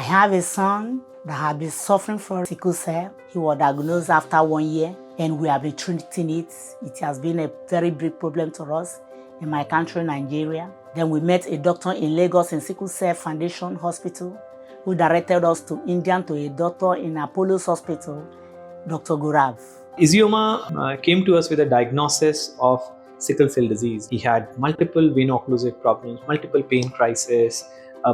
have a son that has been suffering from sickle cell. He was diagnosed after 1 year and we have been treating it. It has been a very big problem to us in my country, Nigeria. Then we met a doctor in Lagos in Sickle Cell Foundation Hospital who directed us to India to a doctor in Apollo's Hospital, Dr. Gaurav. Izioma came to us with a diagnosis of sickle cell disease. He had multiple vein-occlusive problems, multiple pain crises,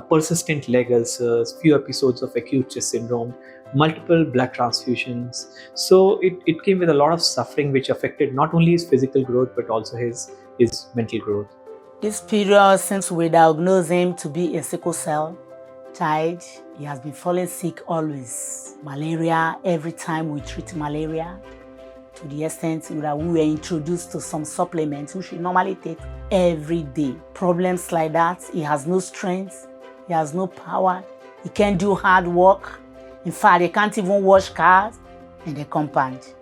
persistent leg ulcers, few episodes of acute chest syndrome, multiple blood transfusions. So it came with a lot of suffering which affected not only his physical growth but also his mental growth. This period since we diagnosed him to be a sickle cell child, he has been falling sick always. Malaria, every time we treat malaria, to the extent that we were introduced to some supplements we should normally take every day. Problems like that, he has no strength, he has no power, he can't do hard work. In fact, he can't even wash cars in the compound.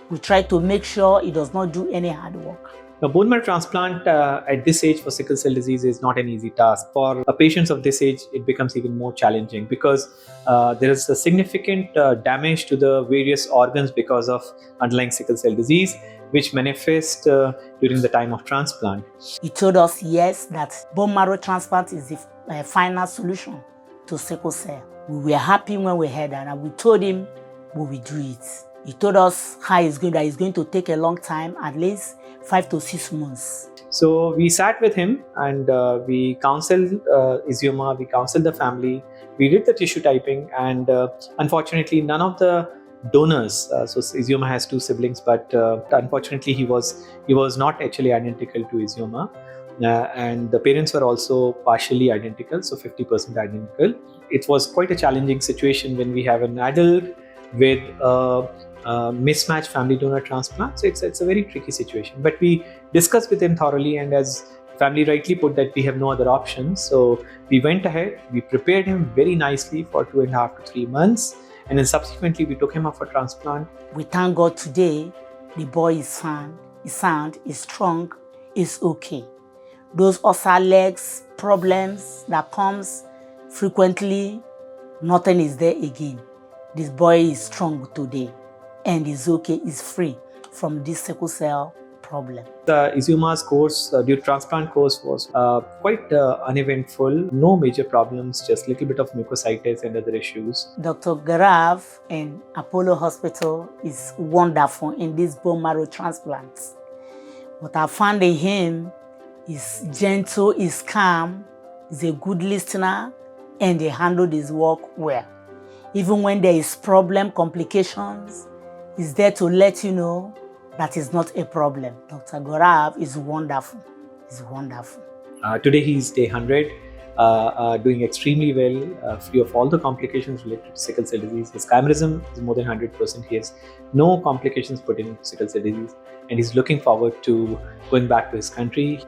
We try to make sure he does not do any hard work. Now, bone marrow transplant at this age for sickle cell disease is not an easy task. For patients of this age, it becomes even more challenging because there is a significant damage to the various organs because of underlying sickle cell disease, which manifests during the time of transplant. He told us, yes, that bone marrow transplant is the final solution to sickle cell. We were happy when we heard that, and we told him we will do it. He told us how that it's going to take a long time, at least 5 to 6 months. So we sat with him and we counseled Izioma, we counseled the family, we did the tissue typing, and unfortunately none of the donors, so Izioma has 2 siblings, but unfortunately he was not actually identical to Izioma. And the parents were also partially identical, so 50% identical. It was quite a challenging situation when we have an adult with mismatched family donor transplant. So it's a very tricky situation. But we discussed with him thoroughly, and as family rightly put that we have no other options. So we went ahead, we prepared him very nicely for 2.5 to 3 months, and then subsequently we took him up for transplant. We thank God today, the boy is fine, he's sound, he's strong, he's okay. Those ulcer legs problems that comes frequently, nothing is there again. This boy is strong today and is okay, is free from this sickle cell problem. The Izioma's course, the transplant course was quite uneventful, no major problems, just a little bit of mucositis and other issues. Dr. Gaurav in Apollo Hospital is wonderful in these bone marrow transplants. What I found in him is gentle, is calm, is a good listener, and he handled his work well. Even when there is problem, complications, he's there to let you know that is not a problem. Dr. Gaurav is wonderful. He's wonderful. Today he's day 100, doing extremely well, free of all the complications related to sickle cell disease. His chimerism is more than 100%. He has no complications put in sickle cell disease, and he's looking forward to going back to his country.